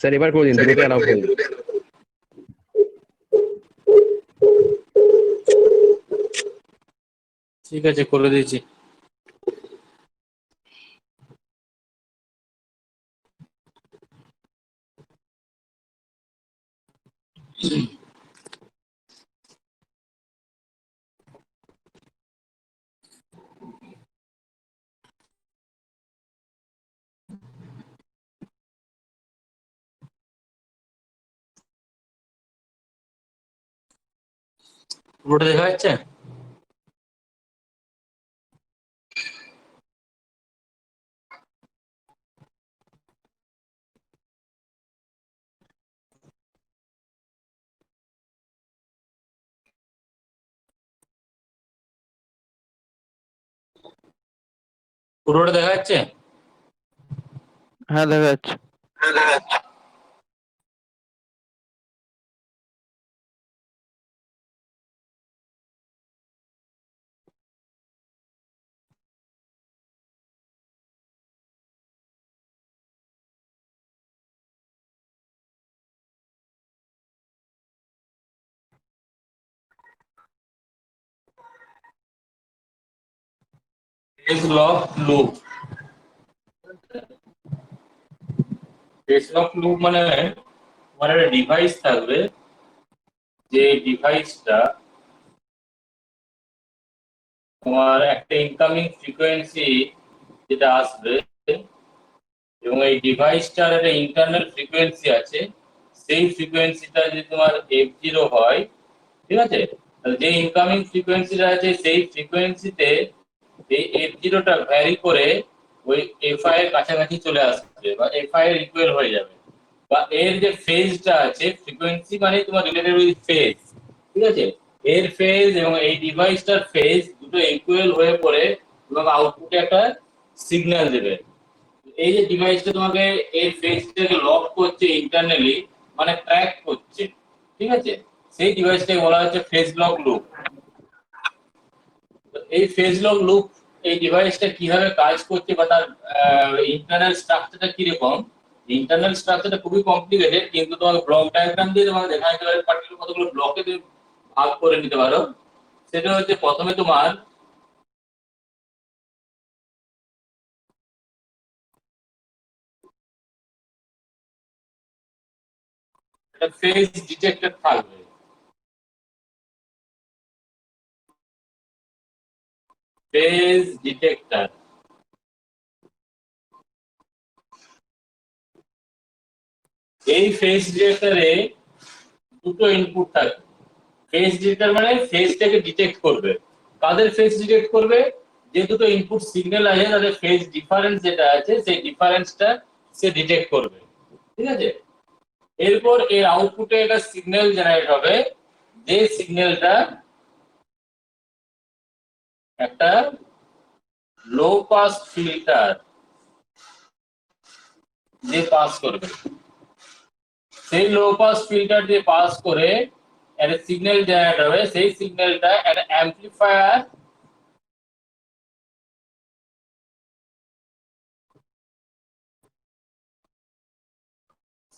Sir এবার করে দিন, দুটোকে অ্যালাউ করে দিন। ঠিক আছে, করে দিয়েছি। পুরোটা দেখা যাচ্ছে? পুরোটা দেখা যাচ্ছে? হ্যাঁ দেখা যাচ্ছে। Phase lock loop. Phase lock loop মানে তোমার একটা ডিভাইস থাকবে, যে ডিভাইসটা তোমার একটা ইনকামিং ফ্রিকোয়েন্সি যেটা আসবে, এবং এই ডিভাইসটার একটা ইন্টারনাল ফ্রিকোয়েন্সি আছে, সেই ফ্রিকোয়েন্সিটা যদি তোমার f0 হয়, ঠিক আছে, তাহলে যে ইনকামিং ফ্রিকোয়েন্সিটা আছে সেই ফ্রিকোয়েন্সিতে এই f0টা ভ্যারি করে ওই fi এর কাছাকাছি চলে আসবে বা fi এর ইকুয়াল হয়ে যাবে, বা এর যে ফেজটা আছে, ফ্রিকোয়েন্সি মানে তোমার রিলেটেড উইথ ফেজ, ঠিক আছে, এর ফেজ এবং এই ডিভাইসটার ফেজ দুটো ইকুয়াল হয়ে পড়ে এবং আউটপুটে একটা সিগন্যাল দেবে। এই যে ডিভাইসটা তোমাকে এই ফেজটাকে লক করছে ইন্টারনালি, মানে ট্র্যাক করছে, ঠিক আছে, সেই ডিভাইসটাকে বলা হচ্ছে ফেজ লক লুপ। এই ফেজ লক লুপ এই ডিভাইসটা কিভাবে কাজ করছে বা তার ইন্টারনাল স্ট্রাকচারটা কিরকম, ইন্টারনাল স্ট্রাকচারটা খুবই কমপ্লিকেটেড, কিন্তু তোমাকে ব্লক ডায়াগ্রাম দিয়ে তোমাকে দেখা যেতে পারে, পার্টিকুলার কতগুলো ব্লকে তুমি ভাগ করে নিতে পারো। সেটা হচ্ছে প্রথমে তোমার একটা ফেজ ডিটেক্টর থাকবে, ফেজ ডিটেক্টর। এই ফেজ ডিটেক্টরে দুটো ইনপুট থাকবে। ফেজ ডিটেক্টর মানে ফেজটাকে ডিটেক্ট করবে। কাদের ফেজ ডিটেক্ট করবে? যে দুটো ইনপুট সিগন্যাল আছে তাদের ফেজ ডিফারেন্স যেটা আছে সেই ডিফারেন্সটা সে ডিটেক্ট করবে, ঠিক আছে। এরপর এর আউটপুটে একটা সিগন্যাল জেনারেট হবে, যে সিগন্যালটা একটা লো পাস ফিল্টার যে পাস করবে, সেই লো পাস ফিল্টার দিয়ে পাস করে একটা সিগন্যাল জেনারেট হবে, সেই সিগন্যালটা একটা অ্যাম্পলিফায়ার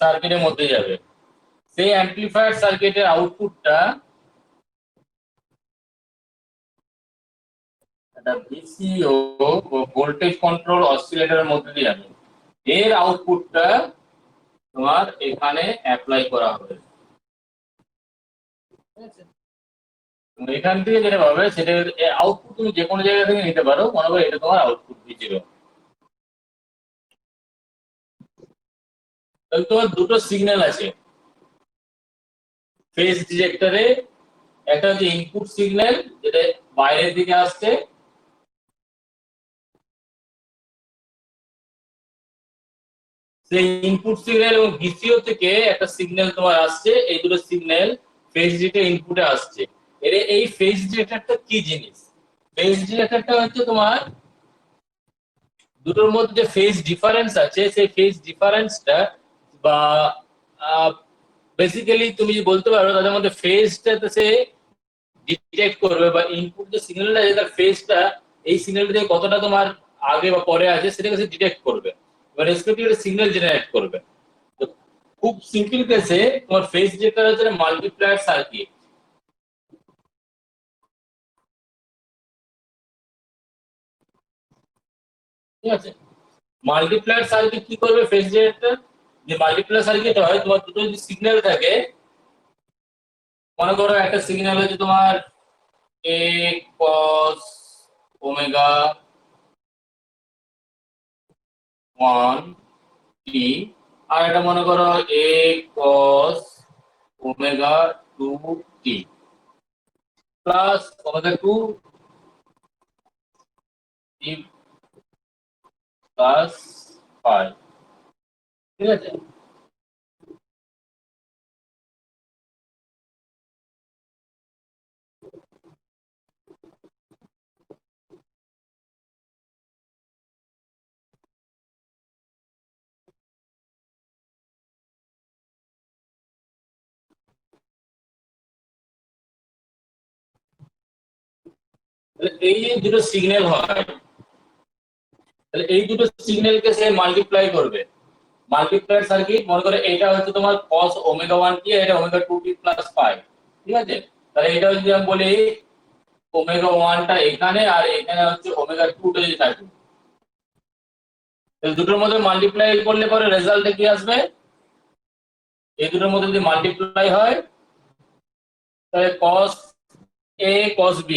সার্কিটের মধ্যে যাবে। সেই অ্যাম্পলিফায়ার সার্কিটের আউটপুটটা একটা ভিসিও ভোল্টেজ কন্ট্রোল অসিলেটরের মধ্যে দিয়ে যাবে। এর আউটপুটটা তোমার এখানে অ্যাপ্লাই করা হবে, ঠিক আছে। এখান থেকে যেটা পাবে সেটা আউটপুট তুমি যে কোনো জায়গা থেকে নিতে পারো, মনে করো এটা তোমার আউটপুট ভিজিরো। তাহলে তোমার দুটো সিগন্যাল আছে ফেজ ডিটেক্টরে, একটা হচ্ছে ইনপুট সিগন্যাল যেটা বাইরের দিকে আসছে, সেই ইনপুট সিগন্যাল এবং ভিসিও থেকে একটা সিগন্যাল তোমার আসছে, এই দুটো সিগন্যাল ফেজ ডিটেক্টর ইনপুটে আসছে। এর এই ফেজ ডিটেক্টরটা কি জিনিস? ফেজ ডিটেক্টরটা হচ্ছে তোমার দুটোর মধ্যে যে ফেজ ডিফারেন্স আছে সেই ফেজ ডিফারেন্সটা বা বেসিক্যালি তুমি বলতে পারো তাদের মধ্যে ফেজটা সে ডিটেক্ট করবে, বা ইনপুট যে সিগন্যালটা আছে তার ফেজটা এই সিগন্যালটা থেকে কতটা তোমার আগে বা পরে আছে সেটাকে সে ডিটেক্ট করবে, এবার রেসপেক্টিভ একটা সিগন্যাল জেনারেট করবে। তো খুব সিম্পল কেসে তোমার ফেজ ডিটেক্টর হচ্ছে মাল্টিপ্লায়ার সার্কিট। ঠিক আছে, মাল্টিপ্লায়ার সার্কিট কি করবে ফেজ ডিটেক্টর, যে মাল্টিপ্লায়ার সার্কিট হয় তোমার দুটো যদি সিগন্যাল থাকে, মনে করো একটা সিগন্যাল হচ্ছে তোমার a cos ওমেগা 1 t, আর এটা মনে করো a cos omega 2 t plus omega 2 t plus 5। ঠিক আছে, এই যে দুটো সিগন্যাল হয়, তাহলে এই দুটো সিগন্যালকে সে মাল্টিপ্লাই করবে। মাল্টিপ্লায়ার সার্কিট মনে করে এটা হচ্ছে তোমার cos ওমেগা 1 t, এটা ওমেগা 2 t প্লাস 5। ঠিক আছে, তাহলে এটা যদি আমি বলি ওমেগা 1 টা এখানে আর এখানে হচ্ছে ওমেগা 2 টা যদি থাকে, তাহলে দুটোর মধ্যে মাল্টিপ্লাই করলে পরে রেজাল্টে কি আসবে, এই দুটোর মধ্যে যদি মাল্টিপ্লাই হয় তাহলে cos a cos b,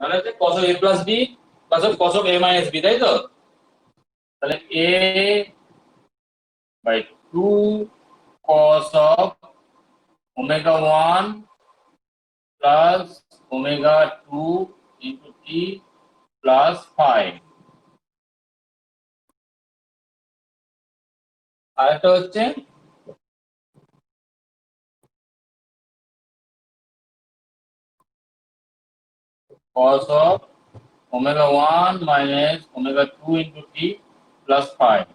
মানে হচ্ছে cos of a plus b plus cos of a minus b, তাই তো? তাহলে a by 2 cos of omega 1 plus omega 2 into t plus 5। আরেকটা হচ্ছে cos of omega 1 minus omega 2 into t plus 5।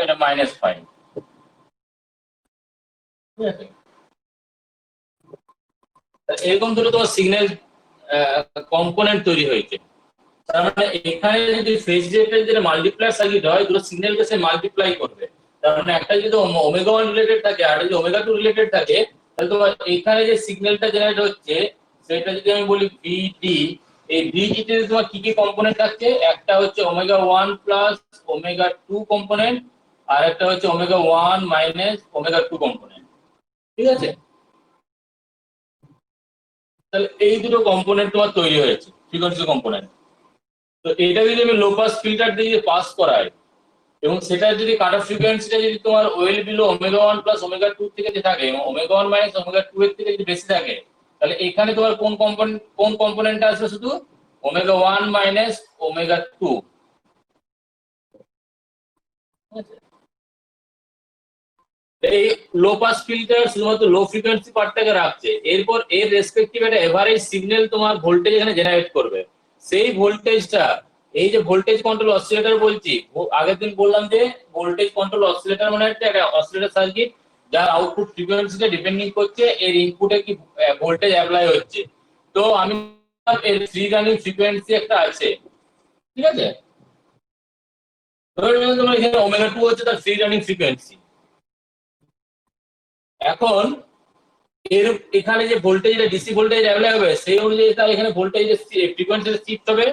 এটা minus 5। ঠিক আছে, এরকম দুটো তোমার সিগন্যাল কম্পোনেন্ট তৈরি হয়েছে। তার মানে এখানে যদি ফেজ ডিটেক্টর যেটা মাল্টিপ্লায়ার সার্কিট হয়, দুটো সিগন্যালকে সে মাল্টিপ্লাই করবে। তার মানে একটা যদি ওমেগা 1 রিলেটেড থাকে আর যদি ওমেগা 2 রিলেটেড থাকে, তাহলে তোমার এখানে যে সিগন্যালটা জেনারেট হচ্ছে সেটা যদি আমি বলি বিডি, এই বিডি তে তোমার কি কি কম্পোনেন্ট থাকছে, একটা হচ্ছে ওমেগা 1 প্লাস ওমেগা 2 কম্পোনেন্ট, আর একটা হচ্ছে ওমেগা 1 মাইনাস ওমেগা 2 কম্পোনেন্ট। ঠিক আছে, তাহলে এই দুটো কম্পোনেন্ট তোমার তৈরি হয়েছে ফ্রিকোয়েন্সি কম্পোনেন্ট। তো এটা যদি আমি লো পাস ফিল্টার দিয়ে পাস করাই এবং সেটা যদি কাট অফ ফ্রিকোয়েন্সিটা যদি তোমার well below omega 1 plus omega 2 থেকে যদি থাকে এবং ওমেগা 1 মাইনাস ওমেগা 2 এর থেকে যদি বেশি থাকে, তাহলে এখানে তোমার কোন কম্পোনেন্টটা আসবে, শুধু ওমেগা 1 মাইনাস ওমেগা 2। এই লো পাস ফিল্টার শুধুমাত্র লো ফ্রিকোয়েন্সি পার্টটাকে রাখছে, এরপর এর রেসপেক্টিভ একটা এভারেজ সিগন্যাল তোমার ভোল্টেজ এখানে জেনারেট করবে। সেই ভোল্টেজটা, এই যে ভোল্টেজ কন্ট্রোল অসিলেটর বলছি, আগের দিন বললাম যে ভোল্টেজ কন্ট্রোল অসিলেটর মানে হচ্ছে একটা অসিলেটর সার্কিট যার আউটপুট ফ্রিকোয়েন্সিটা ডিপেন্ডিং করছে এর ইনপুটে কি ভোল্টেজ অ্যাপ্লাই হচ্ছে। তো আমি এর ফ্রি রানিং ফ্রিকোয়েন্সি একটা আছে। ঠিক আছে, ধরে নিলাম তোমার এখানে ওমেগা 2 হচ্ছে তার ফ্রি রানিং ফ্রিকোয়েন্সি। এখন এর এখানে যে ভোল্টেজ ডিসি ভোল্টেজ অ্যাপ্লাই হবে সেই অনুযায়ী তার এখানে ভোল্টেজের ফ্রিকোয়েন্সিটা শিফট হবে,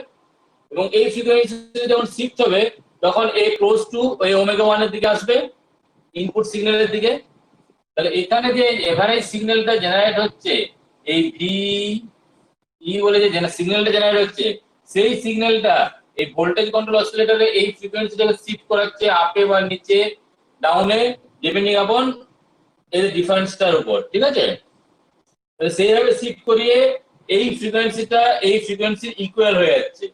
এবং এই ফ্রিকোয়েন্সি যখন শিফট হবে তখন এই ক্লোজ টু ওই ওমেগা 1 এর দিকে আসবে, ইনপুট সিগন্যালের দিকে। তাহলে এখানে যে এভারেজ সিগন্যালটা জেনারেট হচ্ছে এই ভি ই বলে যে সিগন্যালটা জেনারেট হচ্ছে, সেই সিগন্যালটা এই ভোল্টেজ কন্ট্রোল অসিলেটরে এই ফ্রিকোয়েন্সিটাকে শিফট করাচ্ছে আপে বা নিচে, ডাউনে, ডিপেন্ডিং আপন এর ডিফারেন্সটার উপর। ঠিক আছে, সেইভাবে শিফট করিয়ে এই ফ্রিকোয়েন্সিটা এই ফ্রিকোয়েন্সির ইকুয়াল হয়ে যাচ্ছে।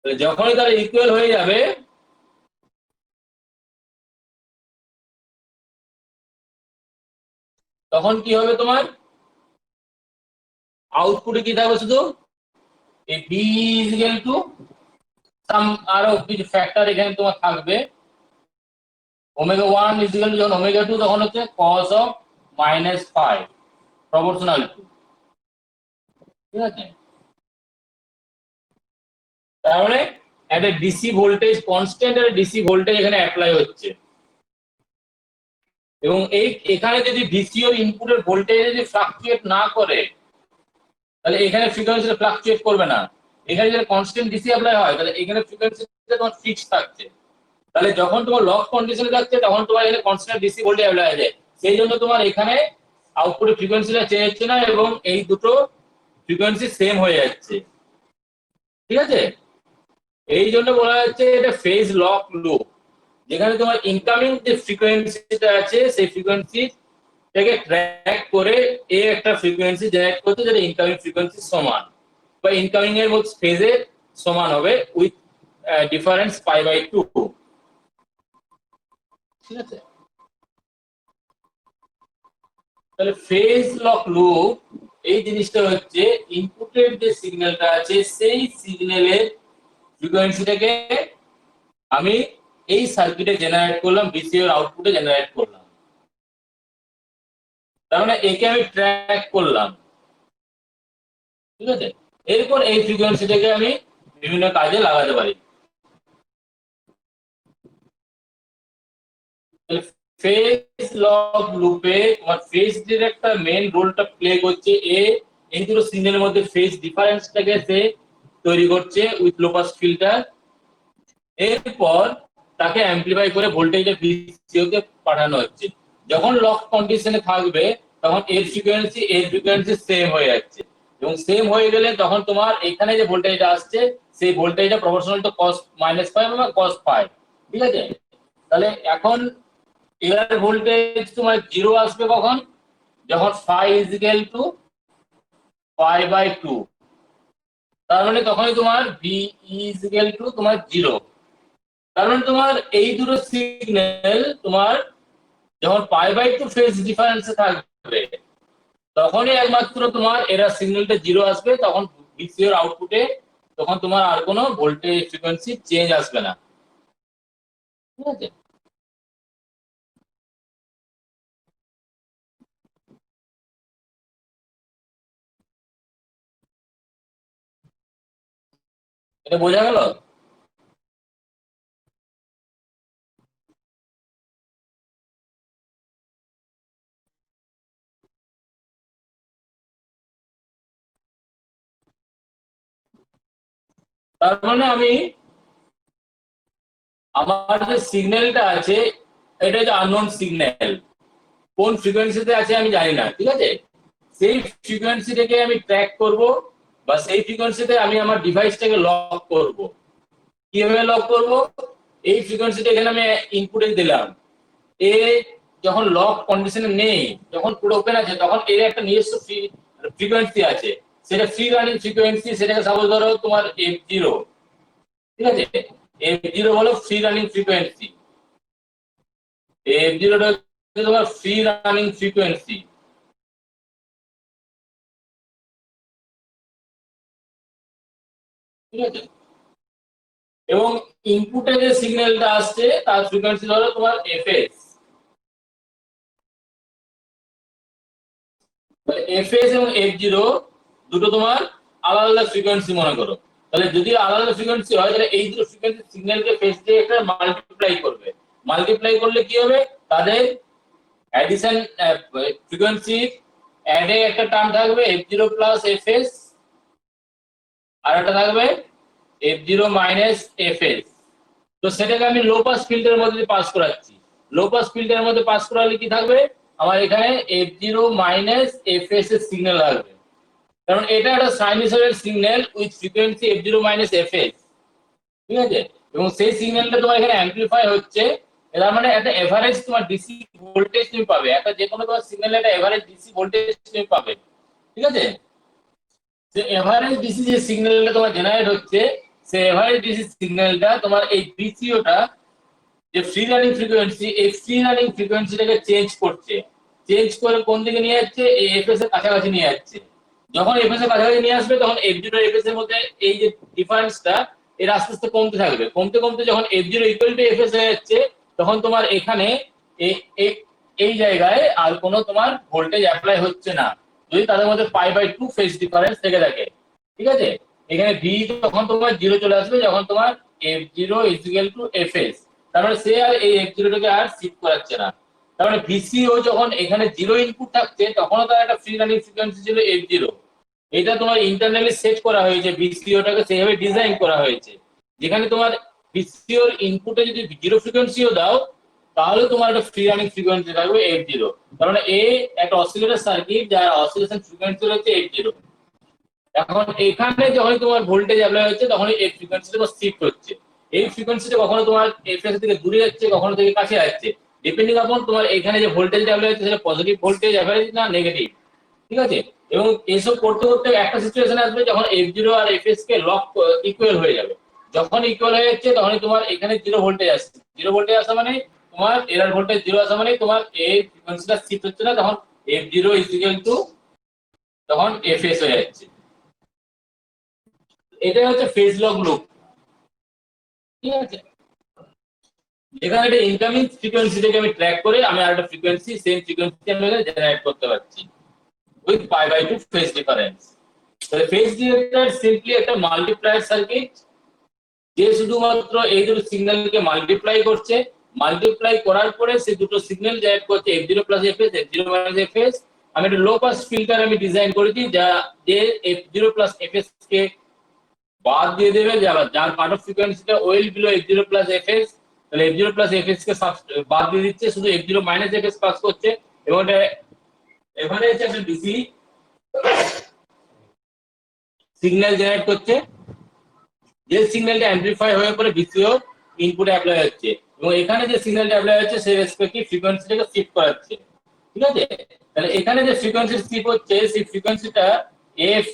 যখনই তারা ইকুয়াল হয়ে যাবে তখন কি হবে, তোমার আউটপুটে কি থাকবে, শুধু এই B is equal to some আরো কিছু ফ্যাক্টর এখানে তোমার থাকবে। ওমেগা 1 ইজ ইকুয়াল টু যখন ওমেগা 2 তখন হচ্ছে cos অফ -5 প্রপোর্শনাল টু। ঠিক আছে, তাহলে একটা ডিসি ভোল্টেজ, কনস্ট্যান্ট একটা ডিসি ভোল্টেজ এখানে অ্যাপ্লাই হচ্ছে, এবং এখানে যদি ডিসিও ইনপুটের ভোল্টেজ যদি ফ্লাকচুয়েট না করে, তাহলে এখানে ফ্রিকোয়েন্সিটা ফ্লাকচুয়েট করবে না। এখানে যদি কনস্ট্যান্ট ডিসি অ্যাপ্লাই হয়, তাহলে এখানে ফ্রিকোয়েন্সিটা তোমার ফিক্স থাকছে। তাহলে যখন তোমার লক কন্ডিশনে থাকছে, তখন তোমার এখানে কনস্ট্যান্ট ডিসি ভোল্টেজ অ্যাপ্লাই হয়ে যায়। সেই জন্য তোমার এখানে আউটপুটের ফ্রিকোয়েন্সিটা চেঞ্জ হচ্ছে না, এবং এই দুটো ফ্রিকোয়েন্সি সেম হয়ে যাচ্ছে। ঠিক আছে, এই জন্য বলা যাচ্ছে এটা ফেজ লক লুপ, যেখানে তোমার ইনকামিং যে ফ্রিকোয়েন্সিটা আছে সেই ফ্রিকোয়েন্সিটাকে ট্র্যাক করে একটা ফ্রিকোয়েন্সি জেনারেট করতে, যেটা ইনকামিং ফ্রিকোয়েন্সি সমান বা ইনকামিং এর মধ্যে ফেজে সমান হবে উইথ ডিফারেন্স π/2। ঠিক আছে, তাহলে ফেজ লক লুপ এই জিনিসটা হচ্ছে ইনপুটের যে সিগন্যালটা আছে সেই সিগন্যালের ফ্রিকোয়েন্সিটাকে আমি এই সার্কিটে জেনারেট করলাম, বিসিএর আউটপুটে জেনারেট করলাম। তার মানে একে আমি ট্র্যাক করলাম। ঠিক আছে, এরপর এই ফ্রিকোয়েন্সিটাকে আমি বিভিন্ন কাজে লাগাতে পারি। ফেজ লক লুপে তোমার ফেজ ডিরেক্টর মেইন রোলটা প্লে করছে। এই দুটো সিগন্যালের মধ্যে ফেজ ডিফারেন্সটাকে সে তৈরি করছে উইথ লো পাস ফিল্টার। এরপর তাকে অ্যাম্পলিফাই করে ভোল্টেজটা ভিসিওতে পাঠানো হচ্ছে। যখন লক কন্ডিশনে থাকবে, তখন এর ফ্রিকোয়েন্সি সেম হয়ে যাচ্ছে, এবং সেম হয়ে গেলে তখন তোমার এখানে যে ভোল্টেজটা আসছে সেই ভোল্টেজটা প্রপোর্শনাল টু cos -5 বা cos phi। ঠিক আছে, তাহলে এখন এর ভোল্টেজ তোমার 0 আসবে কখন? যখন phi = π/2। তার মানে তখনই তোমার v তোমার 0। তার মানে তোমার এই দুটো সিগন্যাল তোমার যখন π/2 ফেজ ডিফারেন্সে থাকবে, তখনই একমাত্র তোমার এরা সিগন্যালটা 0 আসবে। তখন ভিসিওর আউটপুটে তখন তোমার আর কোনো ভোল্টেজ ফ্রিকোয়েন্সি চেঞ্জ আসবে না। ঠিক আছে, এটা বোঝা গেল? তার মানে আমি আমার যে সিগন্যালটা আছে এটা হচ্ছে আননোন সিগন্যাল, কোন ফ্রিকোয়েন্সিতে আছে আমি জানি না। ঠিক আছে, সেই ফ্রিকোয়েন্সিটাকে আমি ট্র্যাক করব, বা সেই ফ্রিকোয়েন্সিতে আমি আমার ডিভাইসটাকে লক করব। কিভাবে লক করব? এই ফ্রিকোয়েন্সিটা এখানে আমি ইনপুটে দিলাম। এ যখন লক কন্ডিশনে নেই, যখন পুরো ওপেন আছে, তখন এর একটা নিজস্ব ফ্রিকোয়েন্সি আছে, সেটা ফ্রি রানিং ফ্রিকোয়েন্সি। সেটাকে সাপোজ ধরো তোমার f0। ঠিক আছে, f0 হলো ফ্রি রানিং ফ্রিকোয়েন্সি। f0টা হচ্ছে তোমার ফ্রি রানিং ফ্রিকোয়েন্সি। ঠিক আছে, এবং ইনপুটে যে সিগন্যালটা আসছে তার ফ্রিকোয়েন্সি হলো তোমার fs। fs এবং f0 দুটো তোমার আলাদা আলাদা ফ্রিকোয়েন্সি মনে করো। তাহলে যদি আলাদা আলাদা ফ্রিকোয়েন্সি হয়, তাহলে এই দুটো ফ্রিকোয়েন্সি সিগন্যালকে ফেজ দিয়ে একটা মাল্টিপ্লাই করবে। মাল্টিপ্লাই করলে কি হবে? তাদের অ্যাডিশন ফ্রিকোয়েন্সি অ্যাডে একটা টার্ম থাকবে f0 প্লাস fs, আর একটা থাকবে f0 মাইনাস fs। তো সেটাকে আমি লো পাস ফিল্টারের মধ্যে পাস করাচ্ছি। লো পাস ফিল্টারের মধ্যে পাস করালে কি থাকবে? আমার এখানে f0 মাইনাস fs এর সিগন্যাল আসবে, কারণ এটা একটা sinusoidal signal with frequency f0 minus fs। ঠিক আছে, এবং সেই সিগন্যালটা তোমার এখানে অ্যাম্পলিফাই হচ্ছে। এর মানে একটা এভারেজ তোমার ডিসি ভোল্টেজ তুমি পাবে, একটা যে কোনো তোমার সিগন্যালে একটা এভারেজ ডিসি ভোল্টেজ তুমি পাবে। ঠিক আছে, যে এভারেজ ডিসি যে সিগন্যালটা তোমার জেনারেট হচ্ছে, সেই এভারেজ ডিসি সিগন্যালটা তোমার এই বিসিওটা যে ফ্রি রানিং ফ্রিকোয়েন্সি, এই ফ্রি রানিং ফ্রিকোয়েন্সিটাকে চেঞ্জ করছে। চেঞ্জ করে কোন দিকে নিয়ে যাচ্ছে? এই এফএস এর কাছাকাছি নিয়ে যাচ্ছে। যখন এফএস এর কাছাকাছি নিয়ে আসবে, তখন f0 আর fs এর মধ্যে এই যে ডিফারেন্সটা এর আস্তে আস্তে কমতে থাকবে। কমতে কমতে যখন f0 ইকুয়াল টু fs হয়ে যাচ্ছে, তখন তোমার এখানে এই জায়গায় আর কোনো তোমার ভোল্টেজ অ্যাপ্লাই হচ্ছে না, যদি তাদের মধ্যে π/2 ফেজ ডিফারেন্স থেকে থাকে। ঠিক আছে, এখানে ভি তখন তোমার 0 চলে আসবে যখন তোমার f0 is equal to fs, তার মানে সে আর এই f0 টাকে আর শিফট করাচ্ছে না। তার মানে VCO যখন এখানে 0 ইনপুট থাকছে তখনও তার একটা ফ্রি রানিং ফ্রিকোয়েন্সি ছিল f0। এটা তোমার ইন্টারনালি সেট করা হয়েছে, VCO টাকে সেইভাবে ডিজাইন করা হয়েছে যেখানে তোমার VCO এর ইনপুটে যদি 0 ফ্রিকোয়েন্সিও দাও তাহলে তোমার একটা ফ্রি রানিং ফ্রিকোয়েন্সি থাকবে f0। তার মানে এই একটা অসিলেটর সার্কিট যার অসিলেশন ফ্রিকোয়েন্সি হচ্ছে f0। এখন এখানে যখন তোমার ভোল্টেজ অ্যাপ্লাই হচ্ছে তখন এই ফ্রিকোয়েন্সিটা শিফট হচ্ছে। এই ফ্রিকোয়েন্সিটা কখনো তোমার এফএস থেকে দূরে যাচ্ছে, কখনো থেকে কাছে যাচ্ছে, ডিপেন্ডিং আপন তোমার এখানে যে ভোল্টেজ অ্যাপ্লাই হচ্ছে সেটা পজিটিভ ভোল্টেজ অ্যাপ্লাই না নেগেটিভ। ঠিক আছে, এবং এসব করতে করতে একটা সিচুয়েশন আসবে যখন f0 আর fs কে লক ইকুয়াল হয়ে যাবে। যখন ইকুয়াল হয়ে যাচ্ছে তখনই তোমার এখানে 0 ভোল্টেজ আসছে। 0 ভোল্টেজ আসা মানে তোমার এরার ভোল্টেজ 0 আসা মানে তোমার এই ফ্রিকোয়েন্সিটা শিফট হচ্ছে না, তখন f0 ইজ ইকুয়াল টু তখন fs হয়ে যাচ্ছে। এটাই হচ্ছে ফেজ লক লুপ। ঠিক আছে, এখানে একটা ইনকামিং ফ্রিকোয়েন্সিটাকে আমি ট্র্যাক করে আমি আরেকটা ফ্রিকোয়েন্সি সেম ফ্রিকোয়েন্সি আমি জেনারেট করতে পারছি উইথ π/2 ফেজ ডিফারেন্স। তাহলে ফেজ ডিটেক্টর সিম্পলি একটা মাল্টিপ্লায়ার সার্কিট যে শুধুমাত্র এই দুটো সিগন্যালকে মাল্টিপ্লাই করছে, মাল্টিপ্লাই করার পরে সে দুটো সিগন্যাল জেনারেট করছে f0 + fs, f0 - fs। আমি একটা লো পাস ফিল্টার আমি ডিজাইন করেছি যা যে f0 + fs কে বাদ দিয়ে দেবে, যার পার্ট অফ ফ্রিকোয়েন্সিটা ওয়েল বিলো f0 + fs, তাহলে f0 + fs কে বাদ দিয়ে দিচ্ছে, শুধু f0 - fs পাস করছে। এবং এটা এখানে হচ্ছে একটা ডিসি সিগন্যাল জেনারেট করছে, যে সিগন্যালটা অ্যামপ্লিফাই হয়ে পরে VCO ইনপুটে অ্যাপ্লাই হচ্ছে এবং এখানে যে সিগন্যালটা অ্যাপ্লাই হচ্ছে সেই রেসপেক্টিভ ফ্রিকোয়েন্সিটাকে শিফট করাচ্ছে। ঠিক আছে, তাহলে এখানে যে ফ্রিকোয়েন্সি শিফট হচ্ছে সেই ফ্রিকোয়েন্সিটা f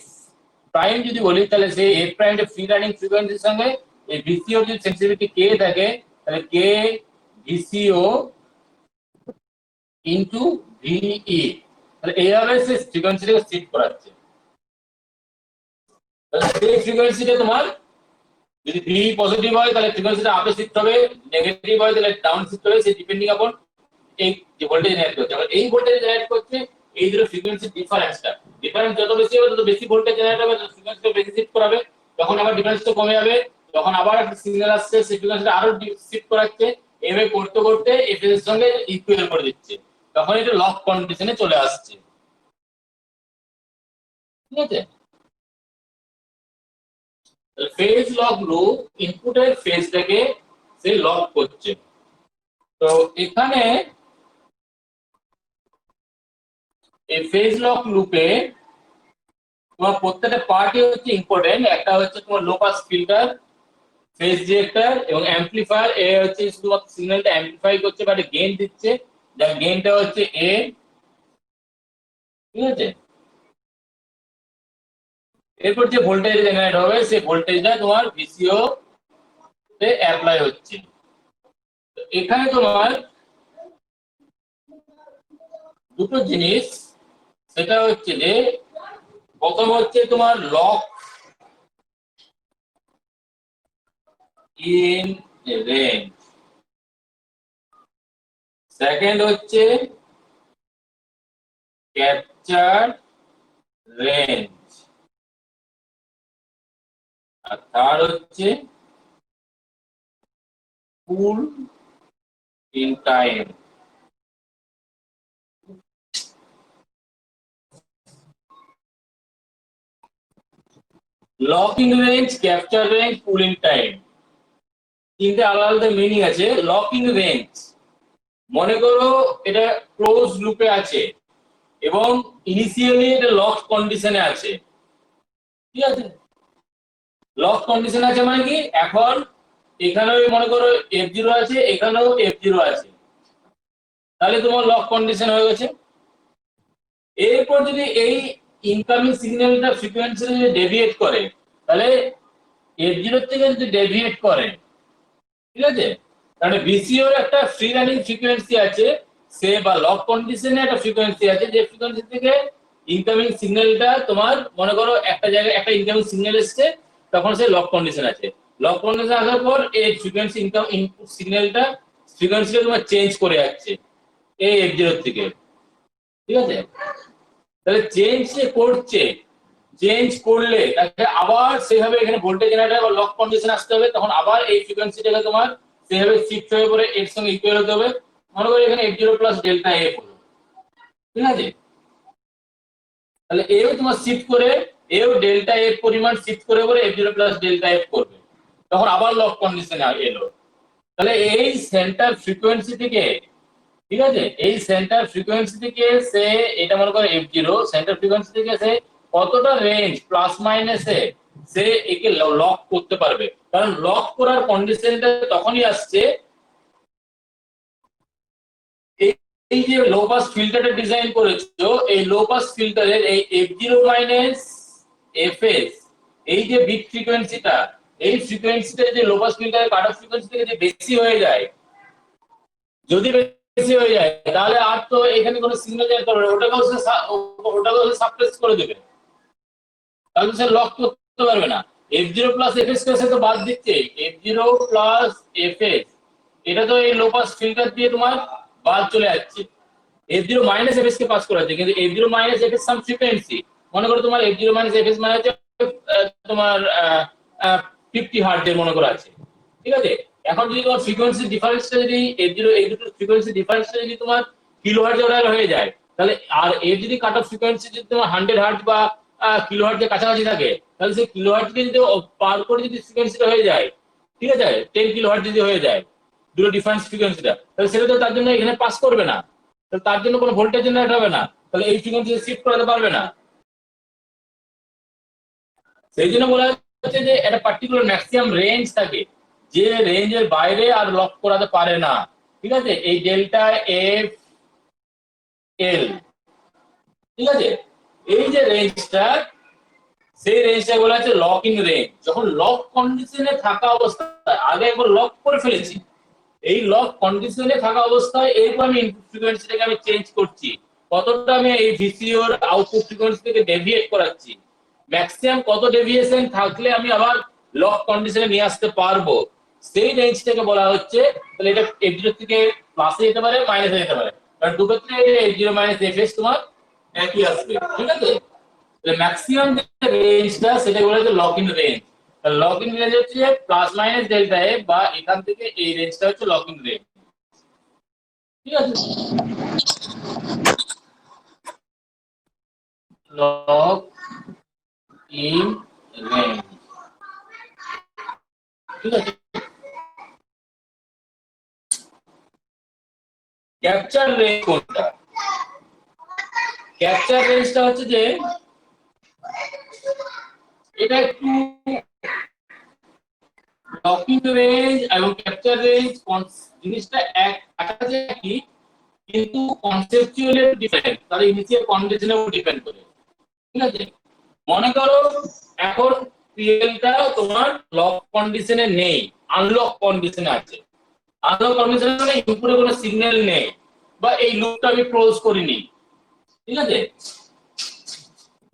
প্রাইম যদি বলি তাহলে সেই f প্রাইম এর ফ্রি রানিং ফ্রিকোয়েন্সির সঙ্গে এই VCO যদি সেন্সিটিভিটি k থাকে তাহলে k VCO ইনটু VE, তাহলে এইভাবে সেই ফ্রিকোয়েন্সিটাকে শিফট করাচ্ছে। তাহলে সেই ফ্রিকোয়েন্সিটা তোমার যদি ভি পজিটিভ হয় তাহলে ফ্রিকোয়েন্সিটা আপে শিফট হবে, নেগেটিভ হয় তাহলে ডাউন শিফট হবে, সেই ডিপেন্ডিং আপন এই যে ভোল্টেজ জেনারেট করছে। এখন এই ভোল্টেজ জেনারেট করছে এই দুটো ফ্রিকোয়েন্সি ডিফারেন্সটা, ডিফারেন্স যত বেশি হবে তত বেশি ভোল্টেজ জেনারেট হবে, তত ফ্রিকোয়েন্সিটা বেশি শিফট করাবে, তখন আবার ডিফারেন্সটা কমে যাবে, তখন আবার একটা সিগন্যাল আসছে সেই ফ্রিকোয়েন্সিটা আরো শিফট করাচ্ছে, এভাবে করতে করতে এফএস এর সঙ্গে ইকুয়াল করে দিচ্ছে, তখন এটা লক কন্ডিশনে চলে আসছে। ঠিক আছে, ফেজ লক লুপ ইনপুটের ফেজটাকে সে লক করছে। তো এখানে এই ফেজ লক লুপে তোমার প্রত্যেকটা পার্টই হচ্ছে ইম্পর্টেন্ট। একটা হচ্ছে তোমার low pass filter, phase detector এবং অ্যামপ্লিফায়ার। এ হচ্ছে শুধুমাত্র সিগন্যালটা অ্যামপ্লিফাই করছে বা গেইন দিচ্ছে, যার গেইনটা হচ্ছে এ। ঠিক আছে, এরপর যে ভোল্টেজ জেনারেট হবে সেই ভোল্টেজটা তোমার VCO তে অ্যাপ্লাই হচ্ছে। এখানে তোমার দুটো জিনিস, সেটা হচ্ছে যে প্রথম হচ্ছে তোমার লক ইন রেঞ্জ, সেকেন্ড হচ্ছে ক্যাপচার রেঞ্জ, আর থার্ড হচ্ছে pull in time. Locking range, capture range, pull in time, তিনটে আলাদা আলাদা মিনিং আছে। লকিং রেঞ্জ মনে করো এটা ক্লোজ লুপে আছে এবং ইনিশিয়ালি এটা লক কন্ডিশনে আছে। ঠিক আছে, লক কন্ডিশন আছে মানে কি, এখন এখানেও মনে করো f0 আছে, এখানেও f0 আছে, তাহলে তোমার লক কন্ডিশন হয়ে গেছে। এরপর যদি এই ইনকামিং সিগন্যালটা ফ্রিকোয়েন্সি যদি ডেভিয়েট করে, তাহলে f0 থেকে যদি ডেভিয়েট করে, ঠিক আছে, তাহলে VCO এর একটা ফ্রি রানিং ফ্রিকোয়েন্সি আছে, সে বা লক কন্ডিশনে একটা ফ্রিকোয়েন্সি আছে, যে ফ্রিকোয়েন্সি থেকে ইনকামিং সিগন্যালটা তোমার মনে করো একটা জায়গায় একটা ইনকামিং সিগন্যাল এসছে, তখন সে লক কন্ডিশন আছে। লক কন্ডিশন আসার পর এই ফ্রিকোয়েন্সি ইনপুট সিগন্যালটা ফ্রিকোয়েন্সিটা তোমার চেঞ্জ করে যাচ্ছে এই f0 থেকে। ঠিক আছে, তাহলে চেঞ্জ সে করছে চেঞ্জ করলে তাকে আবার সেভাবে এখানে ভোল্টেজ জেনারেটর বা লক কন্ডিশন আসতে হবে, তখন আবার এই ফ্রিকোয়েন্সিটাকে তোমার সেভাবে শিফট হয়ে পড়ে এর সঙ্গে ইকুয়াল হতে হবে। মনে করি এখানে f0 প্লাস ডেল্টা এফ হলো, ঠিক আছে? তাহলে এও তোমার শিফট করে এও ডেল্টা এফ পরিমাণ শিফট করে পরে f0 প্লাস ডেল্টা এফ করবে, তখন আবার লক কন্ডিশনে এলো। তাহলে এই সেন্টার ফ্রিকোয়েন্সি থেকে, ঠিক আছে, এই সেন্টার ফ্রিকোয়েন্সি থেকে সে এটা মনে করে f0 সেন্টার ফ্রিকোয়েন্সি থেকে সে কতটা রেঞ্জ প্লাস মাইনাসে সে একে লক করতে পারবে। কারণ লক করার কন্ডিশনটা তখনই আসছে এই যে লো পাস ফিল্টারটা ডিজাইন করেছো, এই লো পাস ফিল্টারের এই f0 মাইনাস fs এই যে বিট ফ্রিকোয়েন্সিটা, এই ফ্রিকোয়েন্সিটা যে লো পাস ফিল্টারের কাট অফ ফ্রিকোয়েন্সি থেকে যে বেশি হয়ে যায়, যদি বেশি হয়ে যায় তাহলে আর তো এখানে কোনো সিগন্যাল যেতে পারবে না, ওটাকে সাপ্রেস করে দেবে, তাহলে সে লক করতে পারবে না। f0 প্লাস fs কে সে তো বাদ দিচ্ছে, f0 প্লাস fs এটা তো এই লো পাস ফিল্টার দিয়ে তোমার বাদ চলে যাচ্ছে, f0 মাইনাস fs কে পাস করাচ্ছে, কিন্তু f0 মাইনাস fs সাম ফ্রিকোয়েন্সি, মনে করো তোমার f0 মাইনাস fs মানে হচ্ছে তোমার 50 হার্টজ এর মনে করা আছে, ঠিক আছে? এখন যদি তোমার ফ্রিকোয়েন্সি ডিফারেন্সটা যদি f0 এই দুটো ফ্রিকোয়েন্সি ডিফারেন্সটা যদি তোমার কিলো হার্টজ অর্ডার হয়ে যায়, তাহলে আর এর যদি কাট অফ ফ্রিকোয়েন্সি যদি তোমার 100 হার্টজ বা কিলো হার্টজের কাছাকাছি থাকে, তাহলে সেই কিলো হার্টজকে যদি পার করে যদি ফ্রিকোয়েন্সিটা হয়ে যায়, ঠিক আছে, 10 কিলো হার্টজ যদি হয়ে যায় দুটো ডিফারেন্স ফ্রিকোয়েন্সিটা, তাহলে সেটা তো তার জন্য এখানে পাস করবে না, তাহলে তার জন্য কোনো ভোল্টেজ জেনারেট হবে না, তাহলে এই ফ্রিকোয়েন্সি শিফট করাতে পারবে না। সেই জন্য বলা হচ্ছে যে একটা পার্টিকুলার ম্যাক্সিমাম রেঞ্জ থাকে, যে রেঞ্জের বাইরে আর লক করাতে পারে না, ঠিক আছে? এই ডেল্টা এফ এল, ঠিক আছে, এই যে রেঞ্জটা, সেই রেঞ্জটা বলা হচ্ছে লকিং রেঞ্জ। যখন লক কন্ডিশনে থাকা অবস্থায়, আগে একবার লক করে ফেলেছি, এই লক কন্ডিশনে থাকা অবস্থায় এরপর আমি ইনপুট ফ্রিকোয়েন্সিটাকে আমি চেঞ্জ করছি, কতটা আমি এই ভিসিওর আউটপুট ফ্রিকোয়েন্সি থেকে ডেভিয়েট করাচ্ছি, ম্যাক্সিমাম কত ডেভিয়েশন থাকলে আমি আবার লক কন্ডিশনে নিয়ে আসতে পারবো, সেই রেঞ্জটাকে বলা হচ্ছে। তাহলে এটা f0 থেকে প্লাসে যেতে পারে মাইনাসে যেতে পারে, কারণ দু ক্ষেত্রে f0 মাইনাস fs তোমার একই আসবে, ঠিক আছে? তাহলে ম্যাক্সিমাম যে রেঞ্জটা সেটা বলা হচ্ছে lock in range. Lock in range হচ্ছে প্লাস মাইনাস ডেল্টা এফ, বা এখান থেকে এই রেঞ্জটা হচ্ছে লক ইন রেঞ্জ, ঠিক আছে? লক ইন রেঞ্জ, ঠিক আছে? ক্যাপচার রেঞ্জ কোনটা? ক্যাপচার রেঞ্জটা হচ্ছে যে এটা একটু লকিং রেঞ্জ এবং ক্যাপচার রেঞ্জ জিনিসটা এক কাছাকাছি, কিন্তু কনসেপচুয়ালি ডিফারেন্ট, তার ইনিশিয়াল কন্ডিশনের উপর ডিপেন্ড করে, ঠিক আছে? মনে করো এখন পিএলটা তোমার লক কন্ডিশনে নেই, আনলক কন্ডিশনে আছে। আনলক কন্ডিশনে মানে ইনপুটে কোনো সিগন্যাল নেই, বা এই লুপটা আমি ক্লোজ করিনি, ঠিক আছে?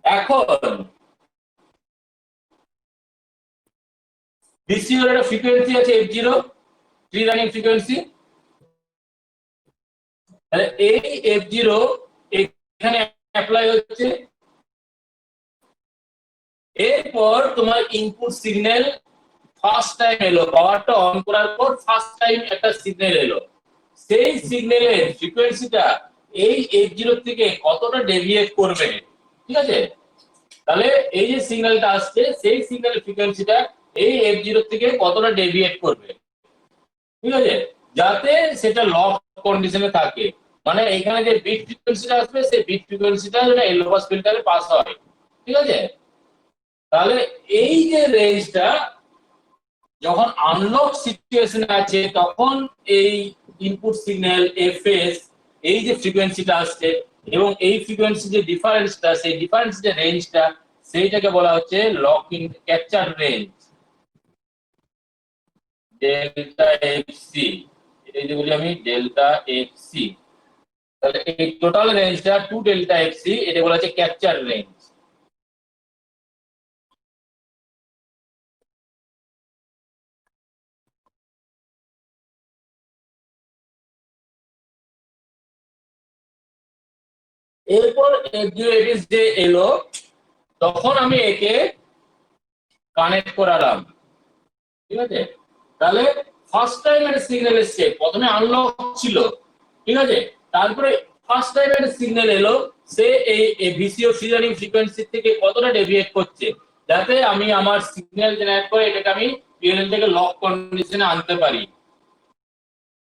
এখন ভিসিওর একটা ফ্রিকোয়েন্সি আছে f0, ফ্রি রানিং ফ্রিকোয়েন্সি। তাহলে এই f0 এখানে অ্যাপ্লাই হচ্ছে, এরপর তোমার ইনপুট সিগন্যাল ফার্স্ট টাইম এলো, পাওয়ারটা অন করার পর ফার্স্ট টাইম একটা সিগন্যাল এলো, সেই সিগন্যালের ফ্রিকোয়েন্সিটা এই f0 থেকে কতটা ডেভিয়েট করবে, ঠিক আছে? তাহলে এই যে সিগন্যালটা আসছে, সেই সিগন্যালের ফ্রিকোয়েন্সিটা এই f0 থেকে কতটা ডেভিয়েট করবে, ঠিক আছে, যাতে সেটা লক কন্ডিশনে থাকে। মানে এখানে যে বিট ফ্রিকোয়েন্সিটা আসবে, সেই বিট ফ্রিকোয়েন্সিটা যেন লো পাস ফিল্টারে পাস হয়, ঠিক আছে? তাহলে এই যে রেঞ্জটা যখন আনলক সিচুয়েশন আছে, তখন এই ইনপুট সিগন্যাল এফএস এই যে ফ্রিকোয়েন্সিটা আসছে, এবং এই ফ্রিকোয়েন্সি যে ডিফারেন্সটা, সেই ডিফারেন্স যে রেঞ্জটা, সেইটাকে বলা হচ্ছে lock in capture range, delta FC. এই যে বলি আমি ডেল্টা এফসি, তাহলে এই টোটাল রেঞ্জটা 2 ডেল্টা এফসি, এটা বলা হচ্ছে ক্যাপচার রেঞ্জ। এরপর f0 যে এলো, তখন আমি একে কানেক্ট করালাম, ঠিক আছে। তাহলে ফার্স্ট টাইম একটা সিগন্যাল এসছে, প্রথমে আনলক ছিল, ঠিক আছে, তারপরে ফার্স্ট টাইম একটা সিগন্যাল এলো, সে এই ভিসিও সিজারিং ফ্রিকোয়েন্সি থেকে কতটা ডেভিয়েট করছে, যাতে আমি আমার সিগন্যাল জেনারেট করে এটাকে আমি পিএলএল থেকে লক কন্ডিশনে আনতে পারি।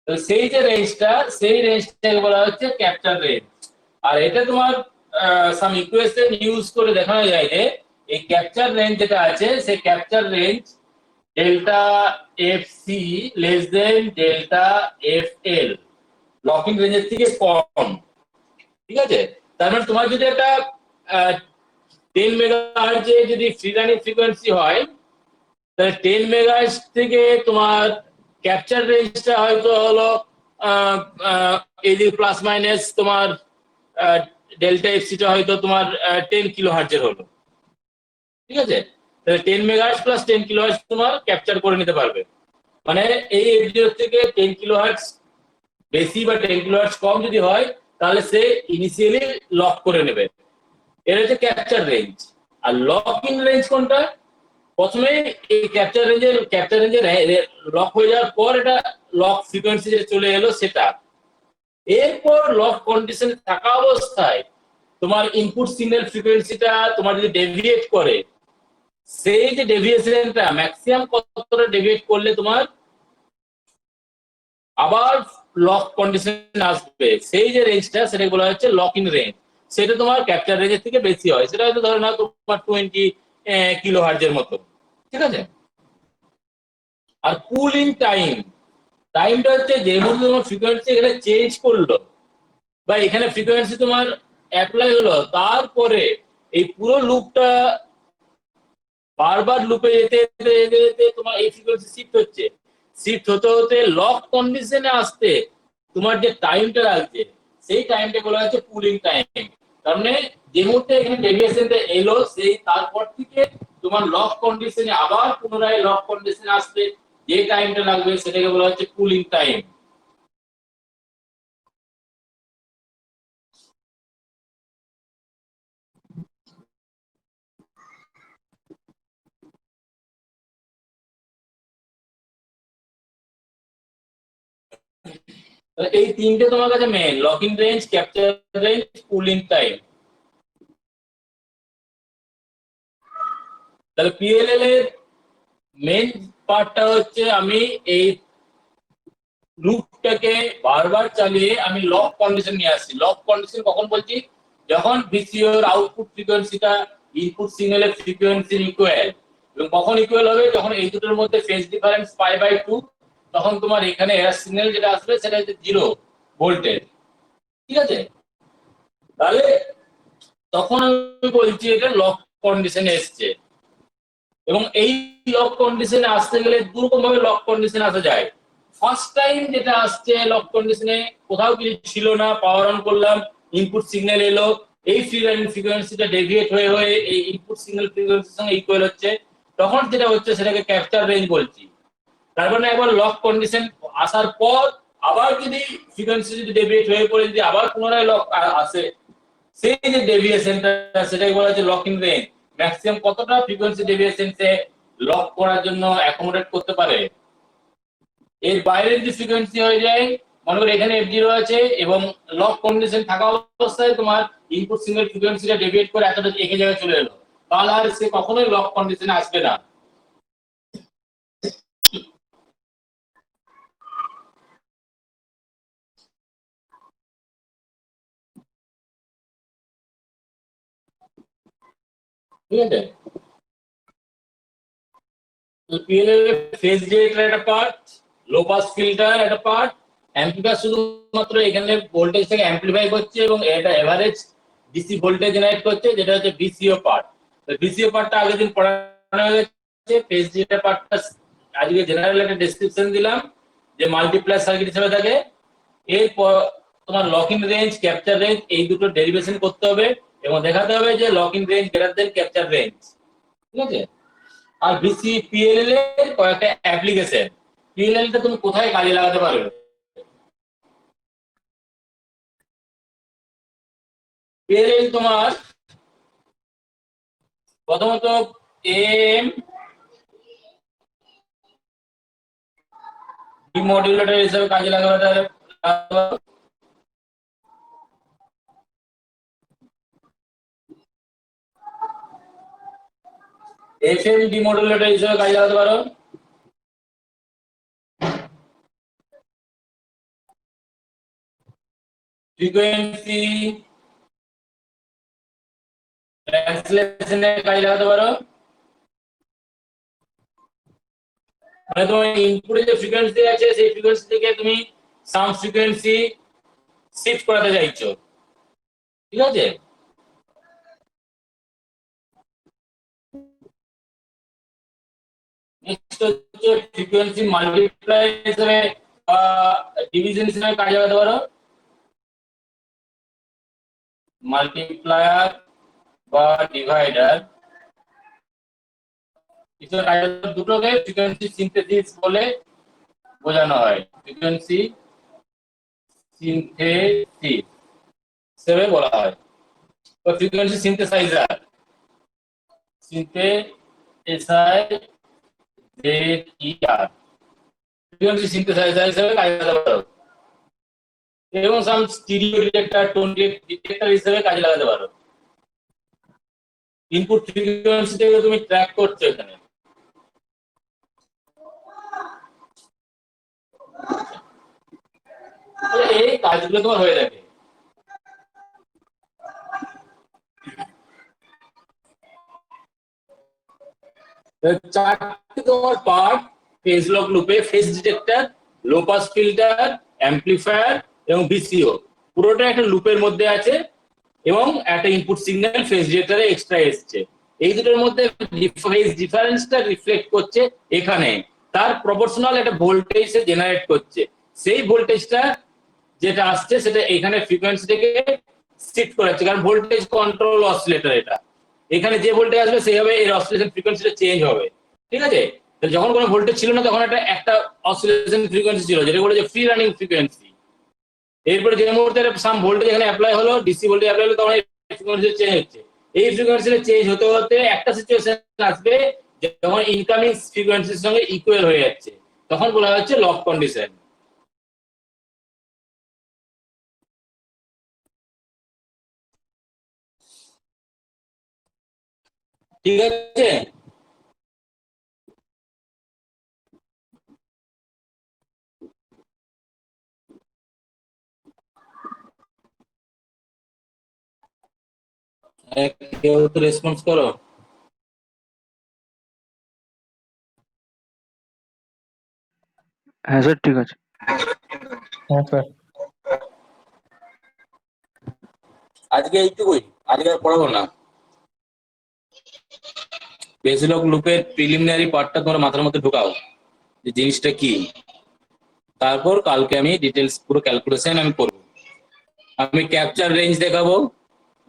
তো সেই যে রেঞ্জটা, সেই রেঞ্জটাকে বলা হচ্ছে ক্যাপচার রেঞ্জ। আর এটা তোমার সাম ইকুয়েশন ইউজ করে দেখানো যায় যে এই ক্যাপচার রেঞ্জ যেটা আছে, সেই capture range delta F C less than delta F L, locking রেঞ্জের থেকে কম, ঠিক আছে। তার মানে তোমার যদি একটা 10 মেগাহার্টজ যদি ফ্রি রানিং ফ্রিকোয়েন্সি হয়, তাহলে 10 মেগাহার্টজ থেকে তোমার ক্যাপচার রেঞ্জটা হয়তো হলো এই যে প্লাস মাইনাস তোমার ডেল্টা এফসিটা হয়তো তোমার 10 কিলো হার্টজের হলো, ঠিক আছে। তাহলে 10 মেগাহার্টজ প্লাস 10 কিলো হার্টজ তোমার ক্যাপচার করে নিতে পারবে। মানে এই এফ0 থেকে 10 কিলো হার্টজ বেশি বা 10 কিলো হার্টজ কম যদি হয়, তাহলে সে ইনিশিয়ালি লক করে নেবে। এর হচ্ছে ক্যাপচার রেঞ্জ। আর লক ইন রেঞ্জ কোনটা? প্রথমে এই ক্যাপচার রেঞ্জের লক হয়ে যাওয়ার পর এটা লক ফ্রিকোয়েন্সি যে চলে এলো সেটা, এরপর লক কন্ডিশন থাকা অবস্থায় তোমার ইনপুট সিগন্যাল ফ্রিকোয়েন্সিটা তোমার যদি ডেভিয়েট করে, সেই যে ডেভিয়েশনটা ম্যাক্সিমাম কতটা ডেভিয়েট করলে তোমার আবার লক কন্ডিশন আসবে, সেই যে রেঞ্জটা সেটা বলা হচ্ছে লক ইন রেঞ্জ। সেটা তোমার ক্যাপচার রেঞ্জের থেকে বেশি হয়, সেটা হয়তো ধরো না তোমার 20 কিলো হার্টজের মতো, ঠিক আছে। আর কুল ইন টাইম, টাইমটা হচ্ছে যে মুহূর্তে তোমার ফ্রিকোয়েন্সি এখানে চেঞ্জ করলো বা এখানে ফ্রিকোয়েন্সি তোমার অ্যাপ্লাই হলো, তারপরে এই পুরো লুপটা বারবার লুপে যেতে যেতে যেতে যেতে তোমার এই ফ্রিকোয়েন্সি শিফট হচ্ছে, শিফট হতে হতে লক কন্ডিশনে আসতে তোমার যে টাইমটা লাগছে, সেই টাইমটা বলা হচ্ছে কুলিং টাইম। তার মানে যে মুহূর্তে এখানে ডেভিয়েশনটা এলো, সেই তারপর থেকে তোমার লক কন্ডিশনে আবার পুনরায় লক কন্ডিশনে আসতে যে টাইমটা লাগবে সেটাকে বলা হচ্ছে কুলিং টাইম। এই তিনটে তোমার কাছে main: locking range, capture range, cooling time. তাহলে পিএলএল এর মেন পার্টটা হচ্ছে আমি এই লুপটাকে বারবার চালিয়ে আমি লক কন্ডিশন নিয়ে আসছি। লক কন্ডিশন কখন বলছি? যখন ভিসিওর আউটপুট ফ্রিকোয়েন্সিটা ইনপুট সিগন্যালের ফ্রিকোয়েন্সির ইকুয়াল। এবং কখন ইকুয়াল হবে? যখন এই দুটোর মধ্যে ফেজ ডিফারেন্স π/2, তখন তোমার এখানে এরার সিগন্যাল যেটা আসবে সেটা হচ্ছে 0 ভোল্টেজ, ঠিক আছে। তাহলে তখন আমি বলছি এটা লক কন্ডিশনে এসছে। এবং এই লক কন্ডিশনে আসতে গেলে দুরকম ভাবে লক কন্ডিশনে আসা যায়। ফার্স্ট টাইম যেটা আসছে লক কন্ডিশনে, কোথাও কিছু ছিল না, পাওয়ার অন করলাম, ইনপুট সিগন্যাল এলো, এই ফ্রিকোয়েন্সিটা ডেভিয়েট হয়ে হয়ে এই ইনপুট সিগন্যাল ফ্রিকোয়েন্সির সঙ্গে ইকুয়াল হচ্ছে, তখন যেটা হচ্ছে সেটাকে ক্যাপচার রেঞ্জ বলছি। তার মানে একবার লক কন্ডিশন আসার পর আবার যদি ফ্রিকোয়েন্সি যদি ডেভিয়েট হয়ে পড়ে যদি আবার পুনরায় লক আসে, সেই যে ডেভিয়েশনটা সেটাকে বলা হচ্ছে লকিং রেঞ্জ। ম্যাক্সিমাম কতটা ফ্রিকোয়েন্সি ডেভিয়েশন সে লক করার জন্য অ্যাকোমোডেট করতে পারে। এর বাইরে যদি ফ্রিকোয়েন্সি হয়ে যায়, মনে করো এখানে f0 আছে এবং লক কন্ডিশন থাকা অবস্থায় তোমার ইনপুট সিগন্যাল ফ্রিকোয়েন্সিটা ডেভিয়েট করে এতটা একই জায়গায় চলে এলো, তাহলে আর সে কখনোই লক কন্ডিশনে আসবে না। ঠিক আছে। পিএলএল ফেজ ডিটেক্টর একটা পার্ট, লো পাস ফিল্টার একটা পার্ট, অ্যাম্পলিফায়ার শুধুমাত্র এখানে ভোল্টেজটাকে অ্যাম্পলিফাই করছে এবং এটা এভারেজ ডিসি ভোল্টেজ জেনারেট করছে, যেটা হচ্ছে ভিসিও পার্ট। তো ভিসিও পার্টটা আগের দিন পড়ানো হয়ে গেছে। ফেজ ডিটেক্টর পার্টটা আজকে জেনারেল একটা ডেসক্রিপশন দিলাম যে মাল্টিপ্লাই সার্কিট হিসেবে থাকে। এরপর তোমার লকিং রেঞ্জ, ক্যাপচার রেঞ্জ, এই দুটো ডেরিভেশন করতে হবে এবং দেখাতে হবে যে locking range greater than capture range, ঠিক আছে। আর পিএলএল এর কয়েকটা অ্যাপ্লিকেশন, পিএলএল টা তুমি কোথায় কাজে লাগাতে পারবে? পিএলএল তোমার প্রথমত এম ডিমোডুলেটর হিসেবে কাজে লাগাতে এফএম ডিমোডুলেটর হিসেবে কাজে লাগাতে পারো। ফ্রিকোয়েন্সি ট্রান্সলেশনে কাজে লাগাতে পারো। মানে তোমার ইনপুটে যে ফ্রিকোয়েন্সি আছে সেই ফ্রিকোয়েন্সি থেকে তুমি সাউন্ড ফ্রিকোয়েন্সি শিফট করাতে চাইছো, ঠিক আছে? নেক্সট হচ্ছে ফ্রিকোয়েন্সি মাল্টিপ্লাই হিসেবে বা ডিভিশন হিসেবে কাজে লাগাতে পারো। মাল্টিপ্লায়ার বা ডিভাইডার দুটোকে ফ্রিকোয়েন্সি সিনথেসিস বলে বোঝানো হয়। ফ্রিকোয়েন্সি সিনথেসিস হিসেবে বলা হয় বা frequency synthesizer, synthesizer, frequency synthesizer হিসেবে কাজে লাগাতে পারো। এবং some stereo detector, tone detector হিসেবে কাজে লাগাতে পারো। ইনপুট ফ্রিকোয়েন্সি থেকে তুমি ট্র্যাক করছো এখানে। এই কাজগুলো তোমার হয়ে থাকে। চারটি তোমার পার্ট ফেজ লক লুপে phase detector, low pass filter, amplifier এবং ভিসিও পুরোটা একটা লুপের মধ্যে আছে এবং একটা ইনপুট সিগন্যাল ফেজ ডিটেক্টরে এক্সট্রা এসছে। এই দুটোর মধ্যে ফেজ ডিফারেন্সটা রিফ্লেক্ট করছে এখানে, তার প্রপোর্শনাল একটা ভোল্টেজ জেনারেট করছে। সেই ভোল্টেজটা যেটা আসছে সেটা এখানে ফ্রিকোয়েন্সিটাকে শিফট করাচ্ছে, কারণ ভোল্টেজ কন্ট্রোল অসিলেটর এটা। এখানে যে ভোল্টেজ আসবে সেইভাবে এর অসিলেশন ফ্রিকোয়েন্সিটা চেঞ্জ হবে, ঠিক আছে? যখন কোনো ভোল্টেজ ছিল না তখন একটা অসিলেশন ফ্রিকোয়েন্সি ছিল যেটা বলে যে ফ্রি রানিং ফ্রিকোয়েন্সি। এরপরে যে মুহূর্তে সাম ভোল্টেজ এখানে অ্যাপ্লাই হলো, ডিসি ভোল্টেজ অ্যাপ্লাই হলো, তখন এই ফ্রিকোয়েন্সি চেঞ্জ হচ্ছে। এই ফ্রিকোয়েন্সিটা চেঞ্জ হতে হতে একটা সিচুয়েশন আসবে যখন ইনকামিং ফ্রিকোয়েন্সির সঙ্গে ইকুয়াল হয়ে যাচ্ছে, তখন বলা হচ্ছে লক কন্ডিশন। ঠিক আছে? কেউ তো রেসপন্স করো। হ্যাঁ স্যার, ঠিক আছে। হ্যাঁ স্যার। আজকে এইটুকুই, আজকে আর পড়াবো না। বেসিলক লুপের প্রিলিমিনারি পার্টটা তোমরা মাথার মধ্যে ঢুকাও যে জিনিসটা কি, তারপর কালকে আমি ডিটেলস পুরো ক্যালকুলেশন আমি করব। আমি ক্যাপচার রেঞ্জ দেখাবো,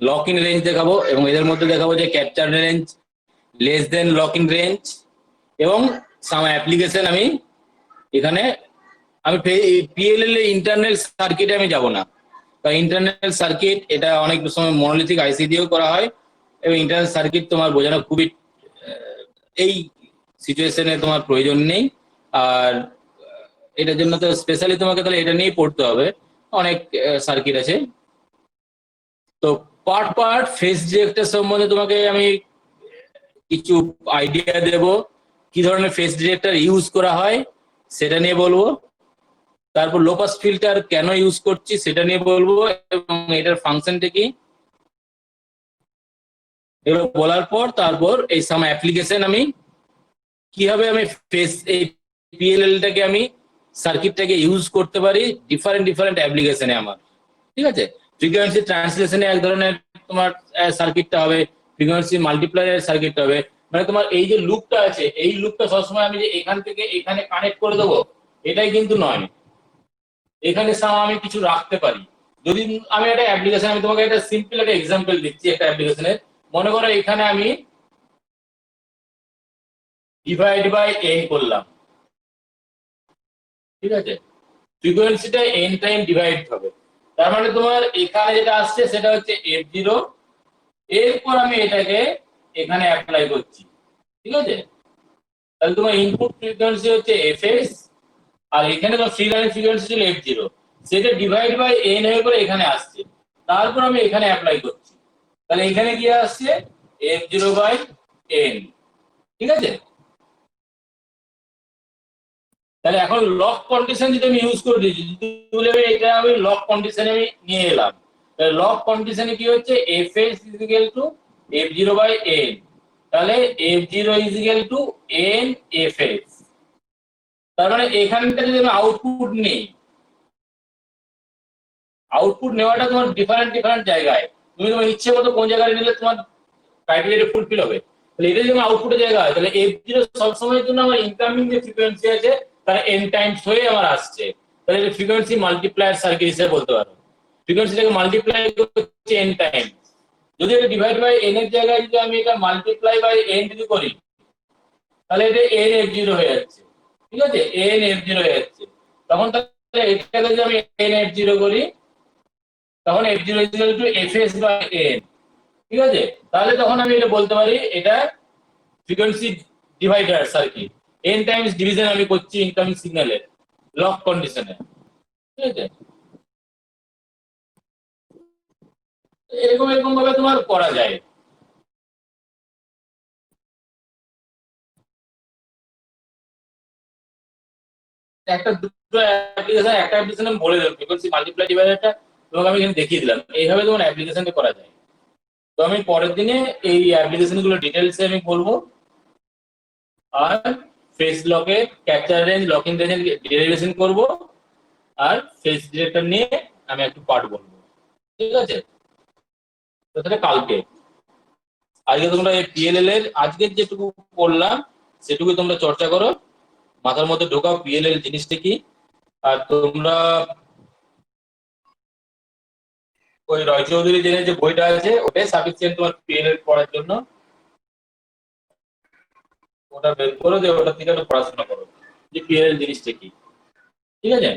লক ইন রেঞ্জ দেখাবো এবং এদের মধ্যে দেখাবো যে capture range less than lock in range এবং সাম অ্যাপ্লিকেশন আমি এখানে আমি পিএলএল এর ইন্টারনাল সার্কিটে আমি যাব না, কারণ ইন্টারনাল সার্কিট এটা অনেক সময় মনোলিথিক আইসি দিয়েও করা হয় এবং ইন্টারনাল সার্কিট তোমার বোঝানো খুবই এই সিচুয়েশনে তোমার প্রয়োজন নেই। আর এটার জন্য তো স্পেশালি তোমাকে তাহলে এটা নিয়েই পড়তে হবে, অনেক সার্কিট আছে। তো পার্ট পার্ট ফেজ ডিটেক্টর সম্বন্ধে তোমাকে আমি কিছু আইডিয়া দেব, কি ধরনের ফেজ ডিটেক্টর ইউজ করা হয় সেটা নিয়ে বলবো। তারপর লো পাস ফিল্টার কেন ইউজ করছি সেটা নিয়ে বলবো এবং এটার ফাংশনটা কি, এগুলো বলার পর তারপর এই সাম অ্যাপ্লিকেশন আমি কিভাবে আমি ফেস এই পিএলএলটাকে আমি সার্কিটটাকে ইউজ করতে পারি ডিফারেন্ট ডিফারেন্ট অ্যাপ্লিকেশনে আমার, ঠিক আছে? ফ্রিকোয়েন্সি ট্রান্সলেশনে এক ধরনের তোমার সার্কিটটা হবে, ফ্রিকোয়েন্সি মাল্টিপ্লায়ার সার্কিটটা হবে। মানে তোমার এই যে লুপটা আছে এই লুপটা সবসময় আমি যে এখান থেকে এখানে কানেক্ট করে দেবো এটাই কিন্তু নয়, এখানে আমি কিছু রাখতে পারি। যদি আমি একটা অ্যাপ্লিকেশন, আমি তোমাকে একটা সিম্পল একটা এক্সাম্পল দিচ্ছি একটা অ্যাপ্লিকেশনের। মনে করো এখানে আমি ডিভাইড বাই এন করলাম, ঠিক আছে? ফ্রিকোয়েন্সিটা এন টাইম ডিভাইড হবে, তার মানে তোমার এখানে যেটা আসছে সেটা হচ্ছে F0। এরপর আমি এটাকে এখানে অ্যাপ্লাই করছি, ঠিক আছে? তাহলে তোমার ইনপুট ফ্রিকোয়েন্সি হচ্ছে fs, আর এখানে তোমার ফ্রি লাইন ফ্রিকোয়েন্সি ছিল f0, সেটা ডিভাইড বাই n হয়ে করে এখানে আসছে, তারপর আমি এখানে অ্যাপ্লাই করছি, তাহলে এখানে কি আসছে f0 বাই n, ঠিক আছে? তাহলে এখন লক কন্ডিশন যদি আমি ইউজ করে দিয়েছি, এটা আমি লক কন্ডিশনে আমি নিয়ে এলাম, তাহলে লক কন্ডিশনে কি হচ্ছে fs equal to f0 by n, তাহলে f0 equal two n fs। তার মানে এখানটা যদি আমি আউটপুট নিই, আউটপুট নেওয়াটা তোমার ডিফারেন্ট জায়গায়, তুমি তোমার ইচ্ছে মতো কোন জায়গায় নিলে তোমার ক্রাইটেরিয়া ফুলফিল হবে। তাহলে এটা যদি আউটপুটের জায়গা হয়, তাহলে f0 সবসময়ের জন্য আমার ইনকামিং যে ফ্রিকোয়েন্সি আছে তার n টাইমস হয়ে আমার আসছে, তাহলে এটা ফ্রিকোয়েন্সি মাল্টিপ্লায়ার সার্কিট হিসেবে বলতে পারো। ফ্রিকোয়েন্সিটাকে মাল্টিপ্লাই করছে n টাইমস, যদি এটা ডিভাইড বাই n এর জায়গায় যদি আমি এটা মাল্টিপ্লাই বাই n যদি করি, তাহলে এটা n f0 হয়ে যাচ্ছে, ঠিক আছে? n f0 হয়ে যাচ্ছে, তখন তাহলে এটাকে যদি আমি n f0 করি, তখন f0 equal to fs by n, ঠিক আছে? তাহলে তখন আমি এটা বলতে পারি এটা frequency divider circuit, n Times division আমি করছি ইনকামিং সিগন্যালের লক কন্ডিশনে, ঠিক আছে? এরকম ভাবে তোমার করা যায়। একটা অ্যাপ্লিকেশন আমি বলে দিলাম ফ্রিকোয়েন্সি মাল্টিপ্লাই ডিভাইডারটা, তোমাকে আমি এখানে দেখিয়ে দিলাম এইভাবে তোমার অ্যাপ্লিকেশনটা করা যায়। তো আমি পরের দিনে এই অ্যাপ্লিকেশন গুলো ডিটেলসে আমি বলবো, আর ফেস লকের capture range locking range derivation করব, আর ফেস ডিটেক্টর নিয়ে আমি একটু পার্ট বলবো, ঠিক আছে? তো তাহলে কালকে, আজকে তোমরা এই পিএলএল এর আজকের যেটুকু পড়লাম সেটুকু তোমরা চর্চা করো, মাথার মধ্যে ঢোকাও পিএলএল জিনিসটা কি। আর তোমরা ওই রয় চৌধুরী যে বইটা আছে ওটাই সাফিসিয়েন্ট তোমার পিএলএল পড়ার জন্য, ওটা বের করো, যে ওটা থেকে একটু পড়াশোনা করো যে পিএলএল জিনিসটা কি, ঠিক আছে?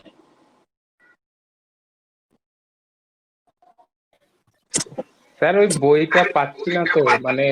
স্যার ওই বইটা পাচ্ছি না তো, মানে